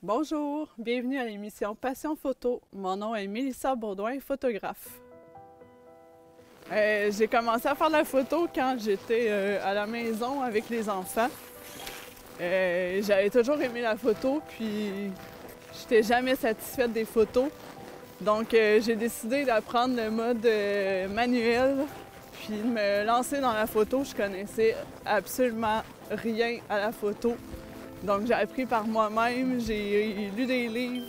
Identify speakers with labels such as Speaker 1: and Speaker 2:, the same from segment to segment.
Speaker 1: Bonjour, bienvenue à l'émission Passion Photo. Mon nom est Mélissa Baudouin, photographe. J'ai commencé à faire de la photo quand j'étais à la maison avec les enfants. J'avais toujours aimé la photo, puis j'étais jamais satisfaite des photos. Donc j'ai décidé d'apprendre le mode manuel, puis de me lancer dans la photo. Je connaissais absolument rien à la photo. Donc j'ai appris par moi-même, j'ai lu des livres,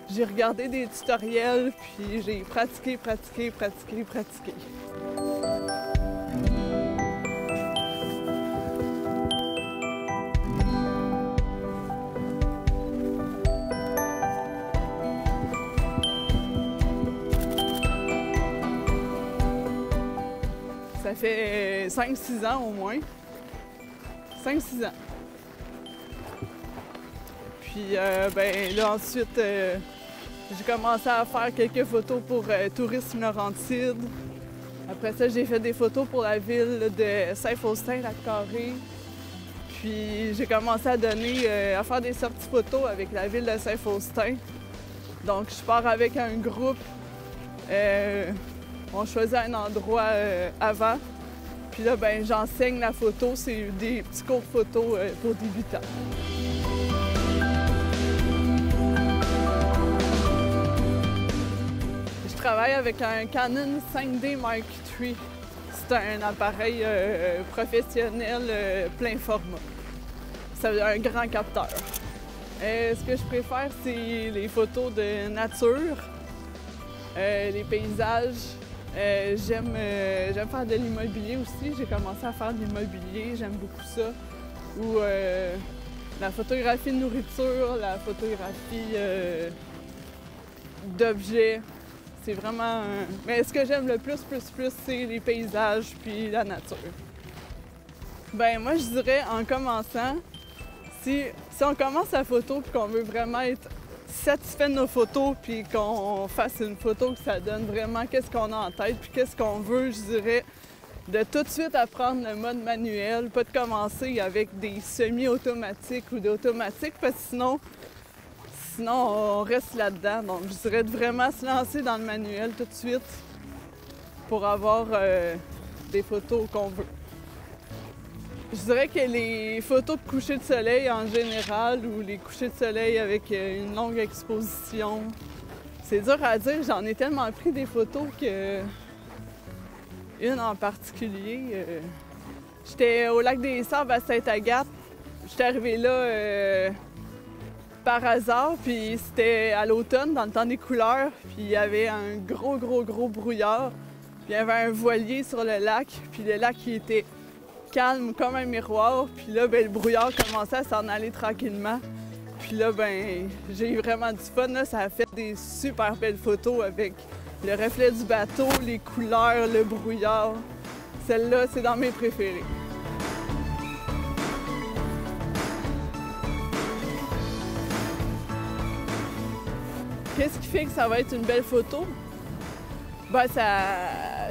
Speaker 1: j'ai regardé des tutoriels, puis j'ai pratiqué. Ça fait 5-6 ans au moins. 5-6 ans. Puis là ensuite, j'ai commencé à faire quelques photos pour Tourisme Laurentide. Après ça, j'ai fait des photos pour la ville de Saint-Faustin-Lac-Carré. Puis j'ai commencé à faire des sorties photos avec la ville de Saint-Faustin. Donc je pars avec un groupe. On choisit un endroit avant. Puis là, j'enseigne la photo. C'est des petits cours photo pour débutants. Je travaille avec un Canon 5D Mark III. C'est un appareil professionnel plein format. C'est un grand capteur. Ce que je préfère, c'est les photos de nature, les paysages. J'aime faire de l'immobilier aussi. J'ai commencé à faire de l'immobilier, j'aime beaucoup ça. Ou la photographie de nourriture, la photographie d'objets. C'est vraiment... Mais ce que j'aime le plus, c'est les paysages puis la nature. Moi, je dirais, en commençant, si on commence la photo puis qu'on veut vraiment être satisfait de nos photos puis qu'on fasse une photo que ça donne vraiment qu'est-ce qu'on a en tête puis qu'est-ce qu'on veut, je dirais, de tout de suite apprendre le mode manuel, pas de commencer avec des semi-automatiques ou d'automatiques parce que sinon, on reste là-dedans. Donc, je dirais de vraiment se lancer dans le manuel tout de suite pour avoir des photos qu'on veut. Je dirais que les photos de coucher de soleil en général ou les couchers de soleil avec une longue exposition, c'est dur à dire. J'en ai tellement pris des photos que... Une en particulier, j'étais au lac des Sables à Sainte-Agathe. J'étais arrivée là... par hasard, puis c'était à l'automne, dans le temps des couleurs, puis il y avait un gros brouillard, puis il y avait un voilier sur le lac, puis le lac il était calme comme un miroir, puis là, le brouillard commençait à s'en aller tranquillement, puis là, j'ai eu vraiment du fun, là. Ça a fait des super belles photos avec le reflet du bateau, les couleurs, le brouillard. Celle-là, c'est dans mes préférées. Qu'est-ce qui fait que ça va être une belle photo?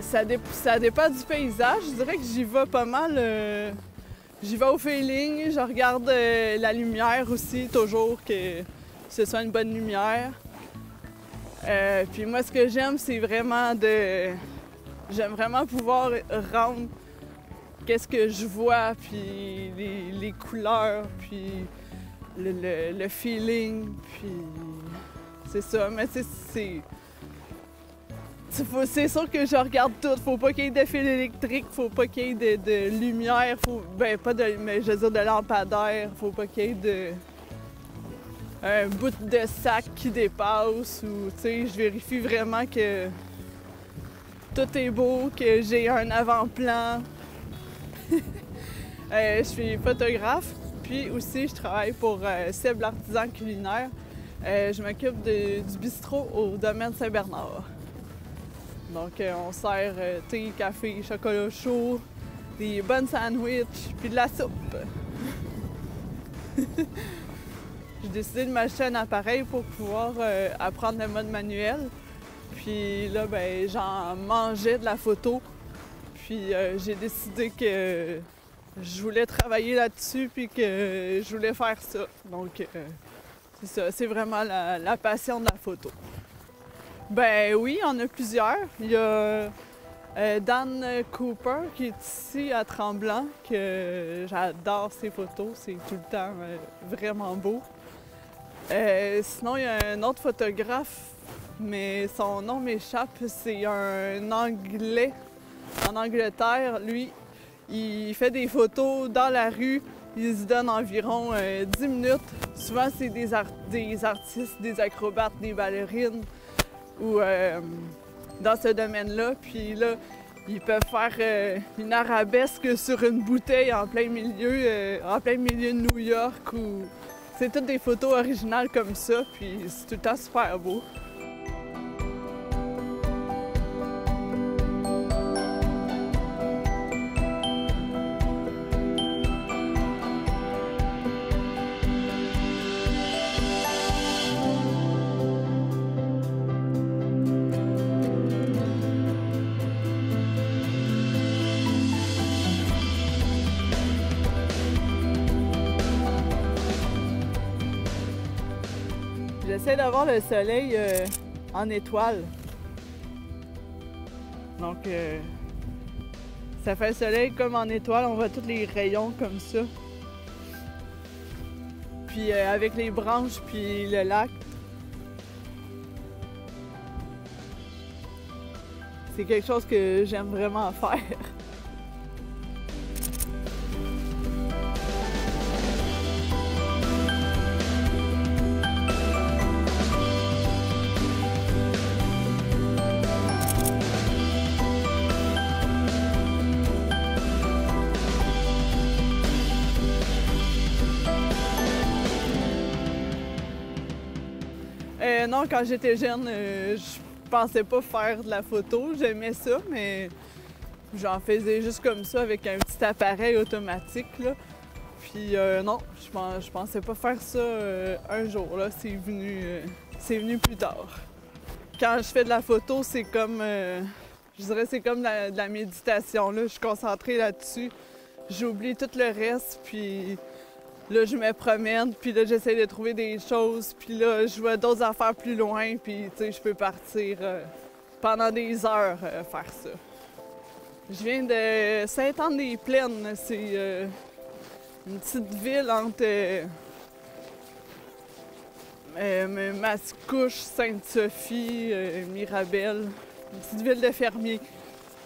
Speaker 1: Ça dépend du paysage. Je dirais que j'y vais pas mal. J'y vais au feeling. Je regarde la lumière aussi, toujours que ce soit une bonne lumière. Puis moi, ce que j'aime, c'est vraiment J'aime vraiment pouvoir rendre qu'est-ce que je vois, puis les couleurs, puis le feeling, puis... C'est ça, mais c'est sûr que je regarde tout. Faut pas qu'il y ait de fil électrique, faut pas qu'il y ait de lumière, mais je veux dire de lampadaire, faut pas qu'il y ait un bout de sac qui dépasse ou, tu sais, je vérifie vraiment que tout est beau, que j'ai un avant-plan. Je suis photographe, puis aussi je travaille pour Seb l'artisan culinaire. Je m'occupe du bistrot au domaine Saint-Bernard. Donc, on sert thé, café, chocolat chaud, des bonnes sandwichs, puis de la soupe. J'ai décidé de m'acheter un appareil pour pouvoir apprendre le mode manuel. Puis là, j'en mangeais de la photo. Puis j'ai décidé que je voulais travailler là-dessus, puis que je voulais faire ça. Donc, c'est ça, c'est vraiment la passion de la photo. Ben oui, il y en a plusieurs. Il y a Dan Cooper qui est ici à Tremblant, que j'adore ses photos, c'est tout le temps vraiment beau. Sinon, il y a un autre photographe, mais son nom m'échappe, c'est un Anglais en Angleterre. Lui, il fait des photos dans la rue, il se donne environ 10 minutes. Souvent, c'est des artistes, des acrobates, des ballerines, ou dans ce domaine-là. Puis là, ils peuvent faire une arabesque sur une bouteille en plein milieu de New York. Ou... C'est toutes des photos originales comme ça, puis c'est tout le temps super beau. J'essaie d'avoir le soleil en étoile. Donc, ça fait le soleil comme en étoile, on voit tous les rayons comme ça. Puis avec les branches, puis le lac. C'est quelque chose que j'aime vraiment faire. Non, quand j'étais jeune, je pensais pas faire de la photo. J'aimais ça, mais j'en faisais juste comme ça avec un petit appareil automatique, là. Puis non, je pensais pas faire ça un jour, là. C'est venu plus tard. Quand je fais de la photo, c'est comme, je dirais, c'est comme de la méditation, là. Je suis concentrée là-dessus. J'oublie tout le reste, puis... Là, je me promène, puis là, j'essaie de trouver des choses, puis là, je vois d'autres affaires plus loin, puis tu sais, je peux partir pendant des heures faire ça. Je viens de Sainte-Anne-des-Plaines, c'est une petite ville entre Mascouche, Sainte-Sophie, Mirabel, une petite ville de fermiers.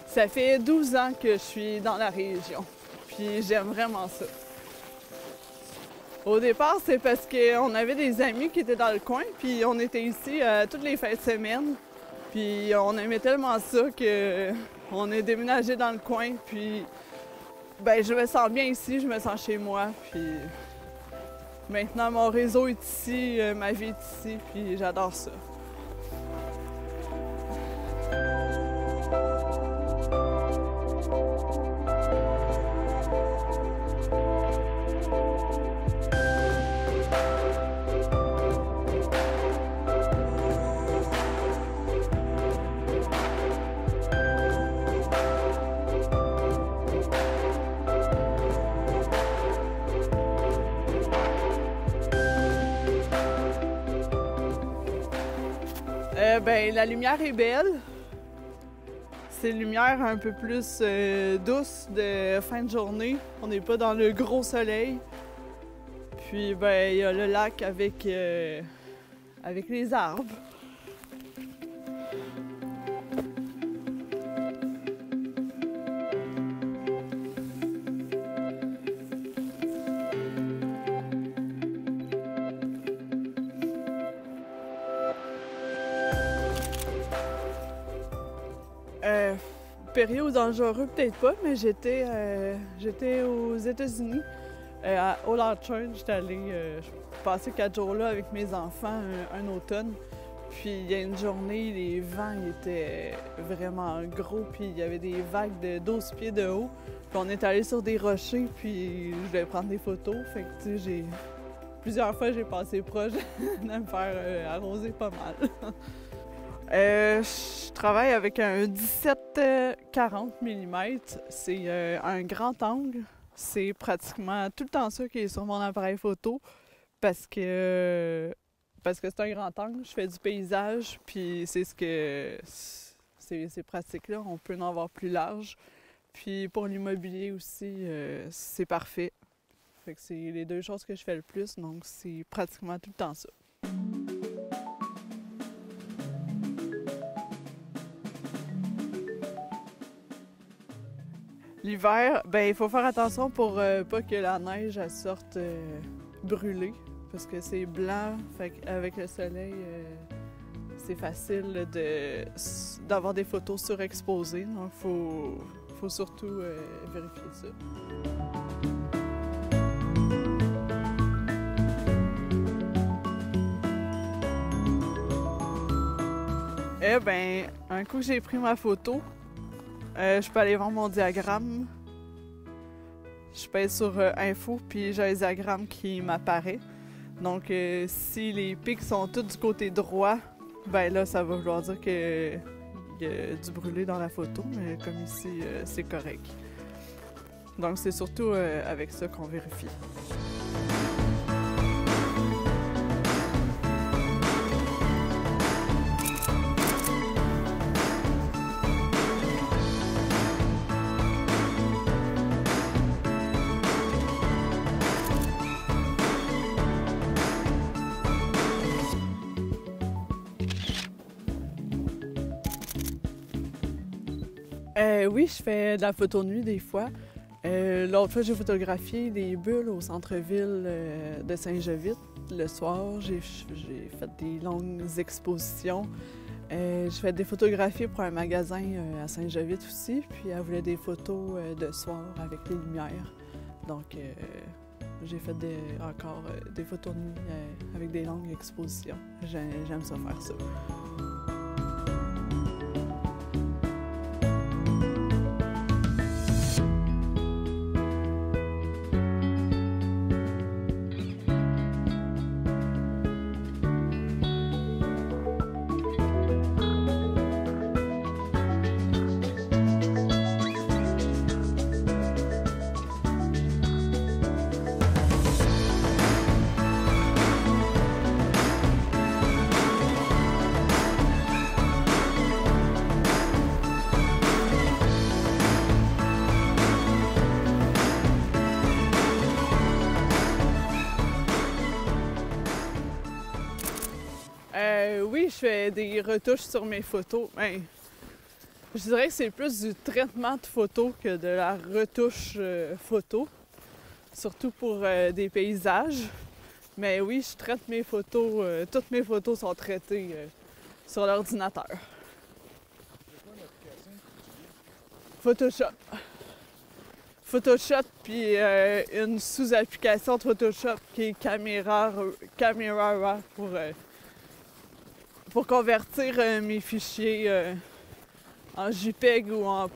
Speaker 1: Ça fait 12 ans que je suis dans la région, puis j'aime vraiment ça. Au départ, c'est parce qu'on avait des amis qui étaient dans le coin, puis on était ici toutes les fins de semaine. Puis on aimait tellement ça qu'on est déménagé dans le coin, puis ben je me sens bien ici, je me sens chez moi. Puis maintenant, mon réseau est ici, ma vie est ici, puis j'adore ça. Ben, la lumière est belle. C'est une lumière un peu plus douce de fin de journée. On n'est pas dans le gros soleil. Puis, ben, il y a le lac avec les arbres. Période dangereux, peut-être pas, mais j'étais aux États-Unis, à Old Orchard. J'étais allée passer 4 jours là avec mes enfants un automne. Puis il y a une journée, les vents étaient vraiment gros, puis il y avait des vagues de 12 pieds de haut. Puis on est allé sur des rochers, puis je voulais prendre des photos. Fait que tu sais, plusieurs fois j'ai passé proche de me faire arroser pas mal. Je travaille avec un 17-40 mm. C'est un grand angle. C'est pratiquement tout le temps ça qui est sur mon appareil photo parce que parce que c'est un grand angle, je fais du paysage, puis c'est ce que... Ces pratiques-là, on peut en avoir plus large. Puis pour l'immobilier aussi, c'est parfait. Fait que c'est les deux choses que je fais le plus, donc c'est pratiquement tout le temps ça. L'hiver, ben il faut faire attention pour pas que la neige elle sorte brûlée, parce que c'est blanc, fait qu'avec le soleil, c'est facile d'avoir des photos surexposées, donc faut surtout vérifier ça. Eh ben, un coup que j'ai pris ma photo, je peux aller voir mon diagramme. Je pèse sur Info, puis j'ai un diagramme qui m'apparaît. Donc, si les pics sont tous du côté droit, ben là, ça va vouloir dire qu'il y a du brûlé dans la photo, mais comme ici, c'est correct. Donc, c'est surtout avec ça qu'on vérifie. Oui, je fais de la photo nuit des fois. L'autre fois, j'ai photographié des bulles au centre-ville de Saint-Jovite. Le soir, j'ai fait des longues expositions. J'ai fait des photographies pour un magasin à Saint-Jovite aussi, puis elle voulait des photos de soir avec les lumières. Donc, j'ai fait encore des photos de nuit avec des longues expositions. J'aime ça faire ça. Oui, je fais des retouches sur mes photos. Ben, je dirais que c'est plus du traitement de photos que de la retouche photo, surtout pour des paysages. Mais oui, je traite mes photos, toutes mes photos sont traitées sur l'ordinateur.
Speaker 2: C'est quoi l'application que tu
Speaker 1: Photoshop. Photoshop, puis une sous-application de Photoshop qui est Camera Raw pour convertir mes fichiers en JPEG ou en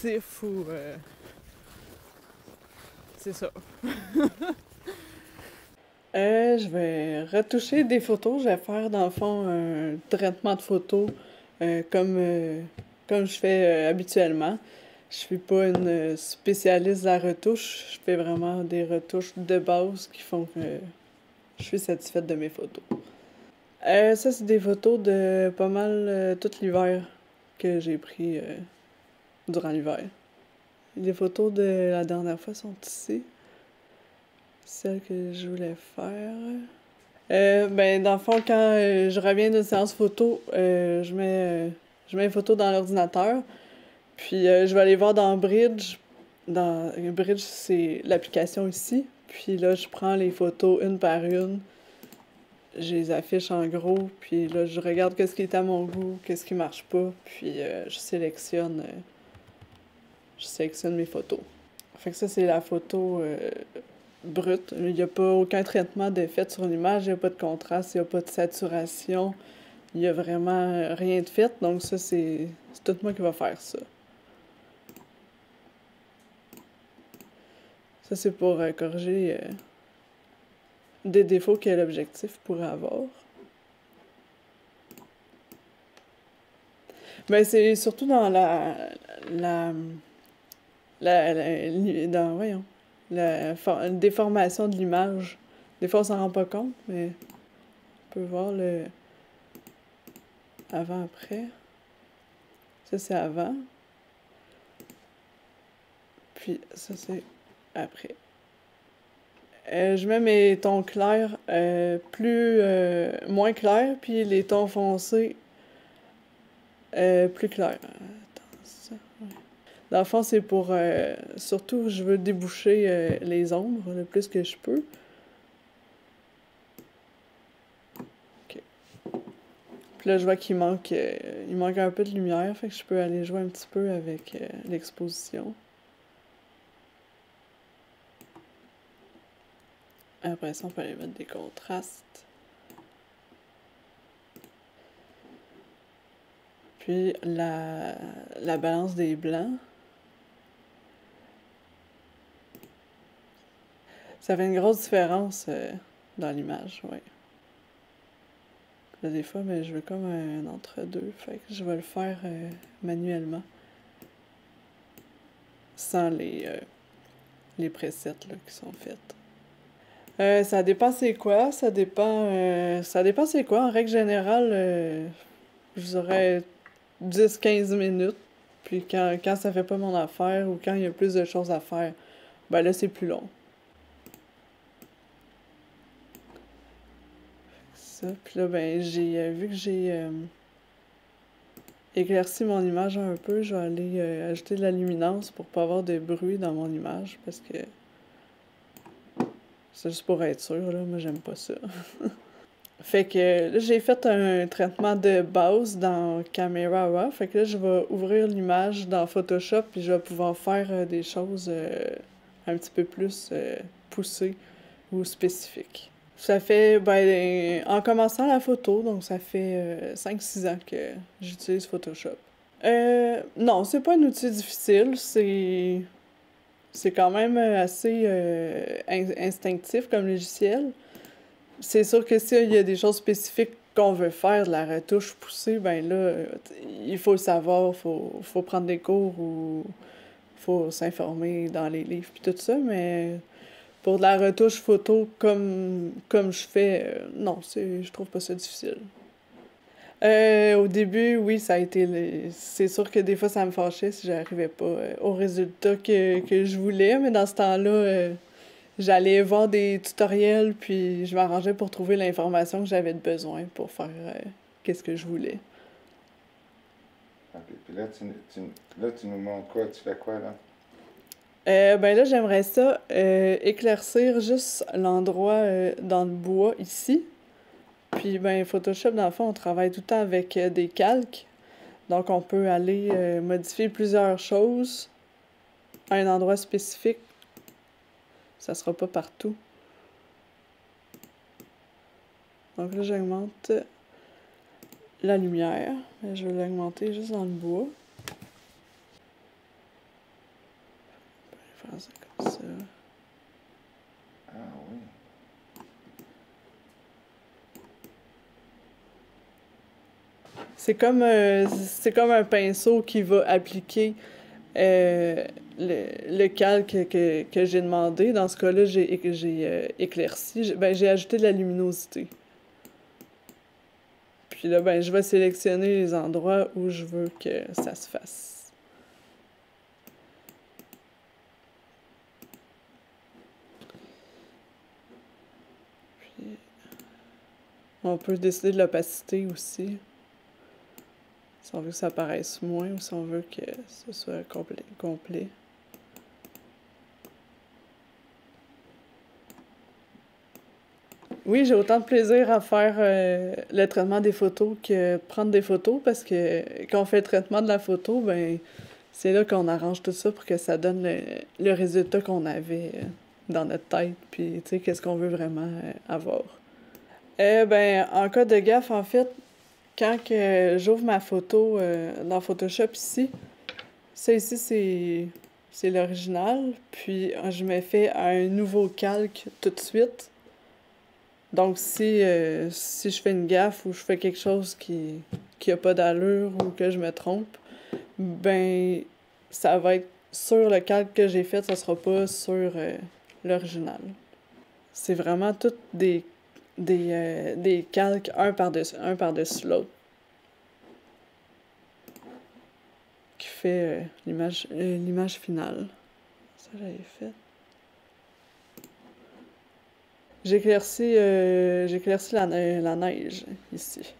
Speaker 1: .tif ou... c'est ça. Je vais retoucher des photos. Je vais faire, dans le fond, un traitement de photos comme je fais habituellement. Je suis pas une spécialiste de la retouche. Je fais vraiment des retouches de base qui font que je suis satisfaite de mes photos. Ça, c'est des photos de pas mal tout l'hiver que j'ai pris durant l'hiver. Les photos de la dernière fois sont ici. Celles que je voulais faire. Ben, dans le fond, quand je reviens d'une séance photo, je mets une photo dans l'ordinateur. Puis je vais aller voir dans Bridge. Bridge, c'est l'application ici. Puis là, je prends les photos une par une. Je les affiche en gros. Puis là, je regarde qu'est-ce qui est à mon goût, qu'est-ce qui marche pas. Puis je sélectionne mes photos. Fait que ça, c'est la photo brute. Il n'y a pas aucun traitement de fait sur l'image. Il n'y a pas de contraste, il n'y a pas de saturation. Il n'y a vraiment rien de fait. Donc ça, c'est tout moi qui va faire ça. Ça, c'est pour corriger des défauts que l'objectif pourrait avoir. Mais c'est surtout dans la déformation de l'image. Des fois, on s'en rend pas compte, mais peut voir le avant-après. Ça, c'est avant. Puis ça, c'est après. Je mets mes tons clairs moins clairs, puis les tons foncés plus clairs. Attends, ça, ouais. Dans le fond, c'est pour... surtout, je veux déboucher les ombres le plus que je peux. OK. Puis là, je vois qu'il manque un peu de lumière, fait que je peux aller jouer un petit peu avec l'exposition. Après ça, on peut aller mettre des contrastes. Puis la balance des blancs. Ça fait une grosse différence dans l'image, oui. Là, des fois, ben, je veux comme un entre-deux, fait que je vais le faire manuellement. Sans les presets là, qui sont faites. Ça dépend c'est quoi, ça dépend c'est quoi. En règle générale, je dirais 10-15 minutes. Puis quand ça fait pas mon affaire ou quand il y a plus de choses à faire, ben là, c'est plus long. Ça, puis là, ben, vu que j'ai éclairci mon image un peu, je vais aller ajouter de la luminance pour pas avoir de bruit dans mon image, parce que c'est juste pour être sûr, là, moi j'aime pas ça. Fait que là, j'ai fait un traitement de base dans Camera Raw, fait que là, je vais ouvrir l'image dans Photoshop, puis je vais pouvoir faire des choses un petit peu plus poussées ou spécifiques. Ça fait, ben, en commençant la photo, donc ça fait 5-6 ans que j'utilise Photoshop. Non, c'est pas un outil difficile, c'est quand même assez instinctif comme logiciel. C'est sûr que s'il y a des choses spécifiques qu'on veut faire, de la retouche poussée, ben là, il faut le savoir, faut prendre des cours ou faut s'informer dans les livres puis tout ça, mais pour de la retouche photo comme je fais, non, je trouve pas ça difficile. Au début, oui, ça a été... C'est sûr que des fois, ça me fâchait si j'arrivais pas au résultat que je voulais, mais dans ce temps-là, j'allais voir des tutoriels, puis je m'arrangeais pour trouver l'information que j'avais besoin pour faire qu'est-ce que je voulais.
Speaker 2: OK. Puis là, tu nous montres quoi? Tu fais quoi, là?
Speaker 1: Ben là, j'aimerais ça éclaircir juste l'endroit dans le bois ici. Puis, ben, Photoshop, dans le fond, on travaille tout le temps avec des calques. Donc, on peut aller modifier plusieurs choses à un endroit spécifique. Ça sera pas partout. Donc là, j'augmente la lumière. Je vais l'augmenter juste dans le bois. On va faire ça comme ça.
Speaker 2: Ah oui.
Speaker 1: C'est comme un pinceau qui va appliquer le calque que j'ai demandé. Dans ce cas-là, j'ai éclairci. J'ai ajouté de la luminosité. Puis là, ben, je vais sélectionner les endroits où je veux que ça se fasse. Puis, on peut décider de l'opacité aussi. Si on veut que ça paraisse moins ou si on veut que ce soit complet. Oui, j'ai autant de plaisir à faire le traitement des photos que prendre des photos, parce que quand on fait le traitement de la photo, ben c'est là qu'on arrange tout ça pour que ça donne le résultat qu'on avait dans notre tête, puis tu sais, qu'est-ce qu'on veut vraiment avoir. Ben, en cas de gaffe, en fait, quand que j'ouvre ma photo dans Photoshop ici, ça ici, c'est l'original, puis je me fais un nouveau calque tout de suite. Donc, si je fais une gaffe ou je fais quelque chose qui a pas d'allure ou que je me trompe, ben, ça va être sur le calque que j'ai fait, ça sera pas sur l'original. C'est vraiment toutes des des calques un par-dessus l'autre. Qui fait l'image finale. Ça, j'avais fait. J'éclaircis la neige ici.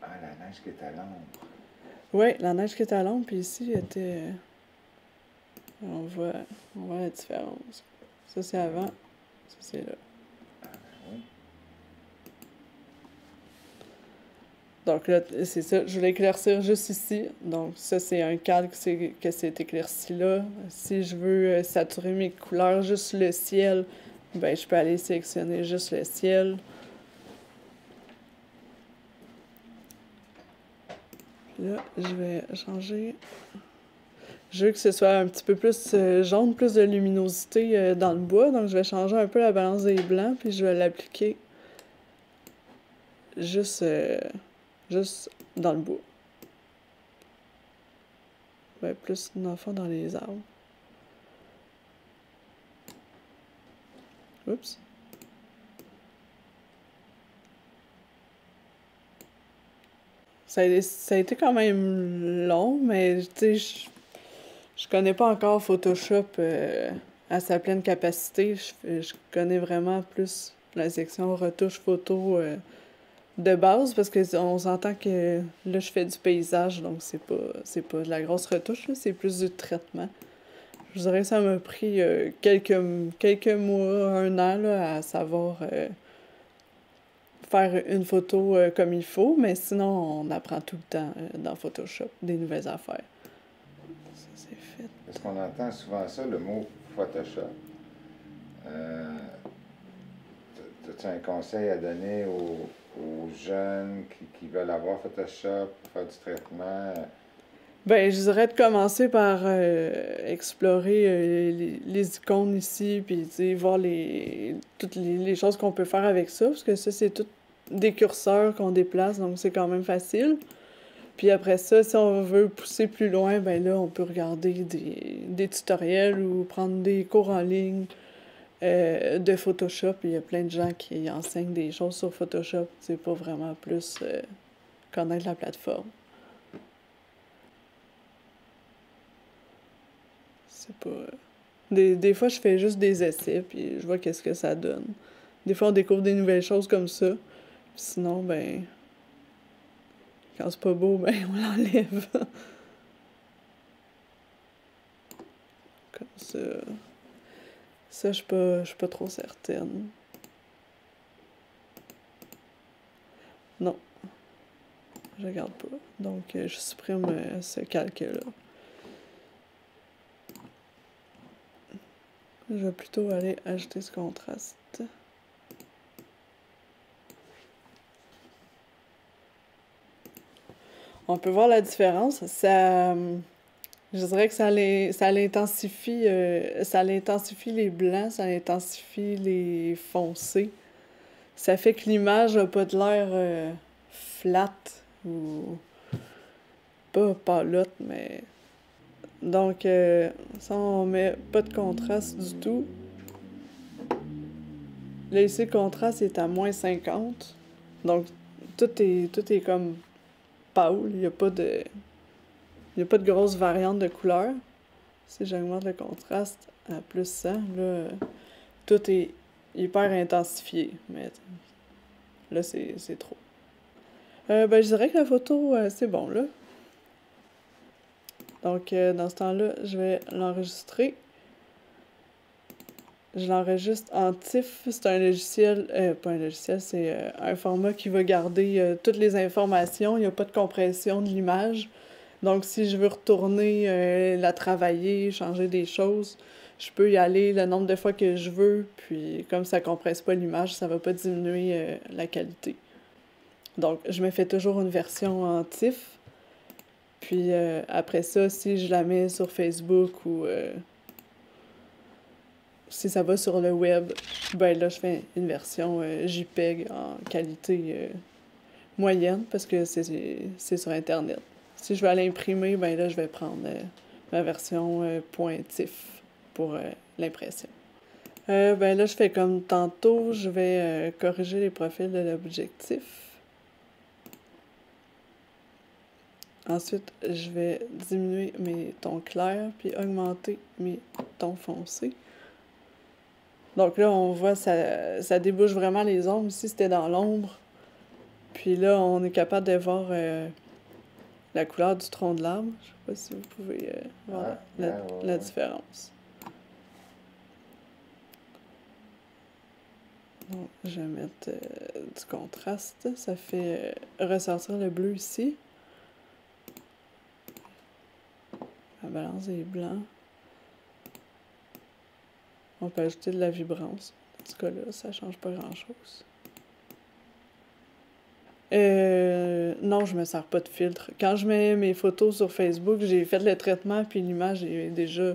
Speaker 2: Ah, la neige qui est à l'ombre.
Speaker 1: Oui, la neige qui est à l'ombre, puis ici, était... on voit la différence. Ça, c'est avant. Ça, c'est là.
Speaker 2: Ah, ben oui.
Speaker 1: Donc là, c'est ça. Je voulais éclaircir juste ici. Donc ça, c'est un calque que c'est éclairci là. Si je veux saturer mes couleurs, juste le ciel, ben je peux aller sélectionner juste le ciel. Là, je vais changer. Je veux que ce soit un petit peu plus jaune, plus de luminosité dans le bois. Donc je vais changer un peu la balance des blancs, puis je vais l'appliquer juste dans le bois. Ben, plus dans le fond dans les arbres. Oups. Ça a été quand même long, mais tu sais, je connais pas encore Photoshop à sa pleine capacité. Je connais vraiment plus la section retouche photo de base, parce que on s'entend que là, je fais du paysage, donc c'est pas de la grosse retouche, là, c'est plus du traitement. Je dirais que ça m'a pris quelques mois, un an, là, à savoir faire une photo comme il faut, mais sinon, on apprend tout le temps dans Photoshop des nouvelles affaires. Ça, c'est fait.
Speaker 2: Parce qu'on entend souvent ça, le mot Photoshop. As-tu un conseil à donner aux jeunes qui veulent avoir Photoshop, faire du traitement?
Speaker 1: Ben, je dirais de commencer par explorer les icônes ici, puis voir toutes les choses qu'on peut faire avec ça, parce que ça, c'est tout des curseurs qu'on déplace, donc c'est quand même facile. Puis après ça, si on veut pousser plus loin, ben là, on peut regarder des tutoriels ou prendre des cours en ligne de Photoshop. Il y a plein de gens qui enseignent des choses sur Photoshop. C'est pas vraiment plus connaître la plateforme. C'est pas... Des fois, je fais juste des essais, puis je vois qu'est-ce que ça donne. Des fois, on découvre des nouvelles choses comme ça. Puis sinon, ben... quand c'est pas beau, ben, on l'enlève. Comme ça. Ça, je suis pas trop certaine. Non. Je regarde pas. Donc, je supprime ce calque-là. Je vais plutôt aller ajouter ce contraste. On peut voir la différence. Ça, je dirais que ça l'intensifie les blancs, ça intensifie les foncés. Ça fait que l'image n'a pas de l'air flat ou pas palotte, mais... Donc, ça, on met pas de contraste du tout. Là, ici, le contraste est à moins 50. Donc, tout est comme pâle. Il n'y a pas de grosse variante de couleur. Si j'augmente le contraste à plus 100, là, tout est hyper intensifié. Mais là, c'est trop. Ben, je dirais que la photo, c'est bon, là. Donc, dans ce temps-là, je vais l'enregistrer. Je l'enregistre en TIFF. C'est un logiciel, pas un logiciel, c'est un format qui va garder toutes les informations. Il n'y a pas de compression de l'image. Donc, si je veux retourner la travailler, changer des choses, je peux y aller le nombre de fois que je veux. Puis, comme ça ne compresse pas l'image, ça ne va pas diminuer la qualité. Donc, je me fais toujours une version en TIFF. Puis après ça, si je la mets sur Facebook ou si ça va sur le web, ben là, je fais une version JPEG en qualité moyenne parce que c'est sur Internet. Si je veux aller imprimer, ben là, je vais prendre ma version .tif pour l'impression. Ben là, je fais comme tantôt, je vais corriger les profils de l'objectif. Ensuite, je vais diminuer mes tons clairs, puis augmenter mes tons foncés. Donc là, on voit, ça débouche vraiment les ombres. Ici, c'était dans l'ombre. Puis là, on est capable de voir la couleur du tronc de l'arbre. Je sais pas si vous pouvez voir la différence. Donc, je vais mettre du contraste. Ça fait ressortir le bleu ici. La balance des blancs. On peut ajouter de la vibrance. En tout cas là, ça change pas grand-chose. Non, je me sers pas de filtre. Quand je mets mes photos sur Facebook, j'ai fait le traitement, puis l'image est déjà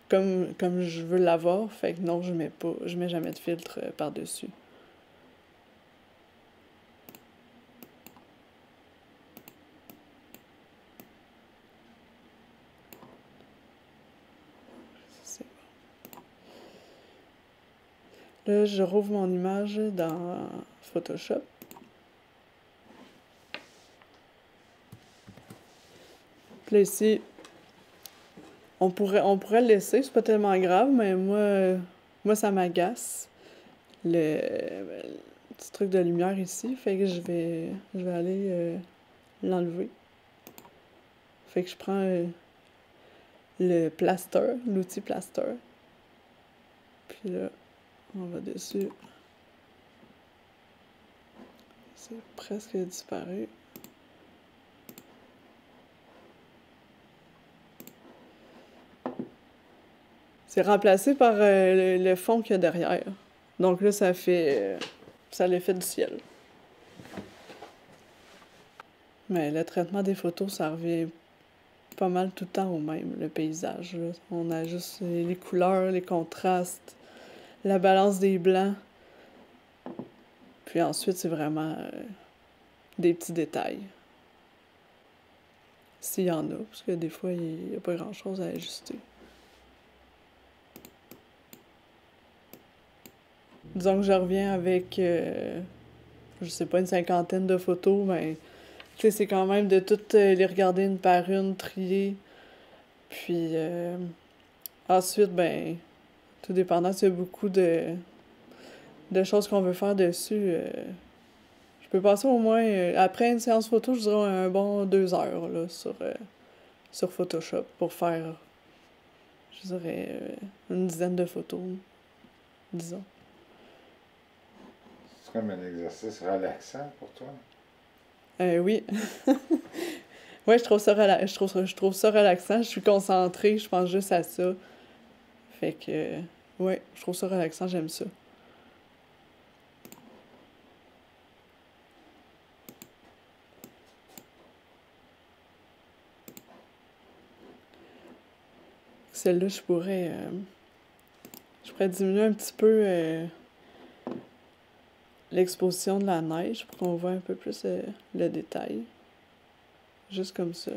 Speaker 1: comme je veux l'avoir. Fait que non, je mets jamais de filtre par-dessus. Là, je rouvre mon image dans Photoshop. Puis là, ici, on pourrait le laisser, c'est pas tellement grave, mais moi ça m'agace. Le petit truc de lumière ici, fait que je vais aller l'enlever. Fait que je prends le plaster, l'outil plaster. Puis là, on va dessus. C'est presque disparu. C'est remplacé par le fond qu'il y a derrière. Donc là, ça a l'effet du ciel. Mais le traitement des photos, ça revient pas mal tout le temps au même, le paysage. Là. On a juste les couleurs, les contrastes, la balance des blancs. Puis ensuite, c'est vraiment des petits détails. S'il y en a, parce que des fois, il n'y a pas grand-chose à ajuster. Disons que je reviens avec, je sais pas, une cinquantaine de photos, mais tu sais, c'est quand même de toutes les regarder une par une, trier. Puis ensuite, ben, tout dépendant s'il y a beaucoup de choses qu'on veut faire dessus, je peux passer au moins, après une séance photo, je dirais un bon 2 heures là, sur Photoshop pour faire, je dirais, une dizaine de photos, disons.
Speaker 2: C'est comme un exercice relaxant pour toi?
Speaker 1: Oui. Ouais, je trouve ça relaxant. Je suis concentrée, je pense juste à ça. Fait que, ouais, je trouve ça relaxant, j'aime ça. Celle-là, je pourrais diminuer un petit peu l'exposition de la neige pour qu'on voit un peu plus le détail. Juste comme ça.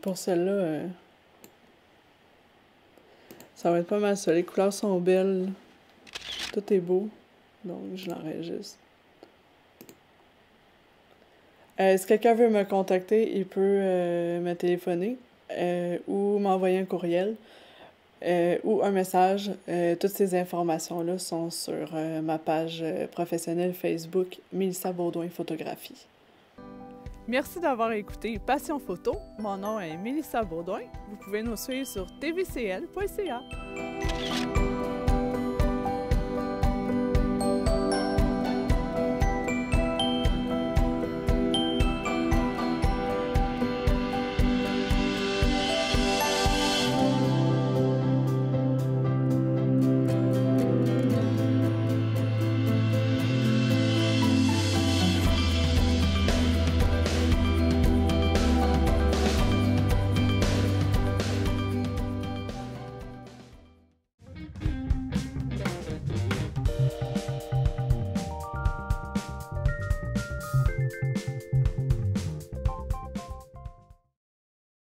Speaker 1: Pour celle-là, ça va être pas mal ça. Les couleurs sont belles. Tout est beau. Donc, je l'enregistre. Si quelqu'un veut me contacter, il peut me téléphoner ou m'envoyer un courriel ou un message. Toutes ces informations-là sont sur ma page professionnelle Facebook, Mélissa Baudouin Photographie. Merci d'avoir écouté Passion Photo. Mon nom est Mélissa Baudouin. Vous pouvez nous suivre sur tvcl.ca.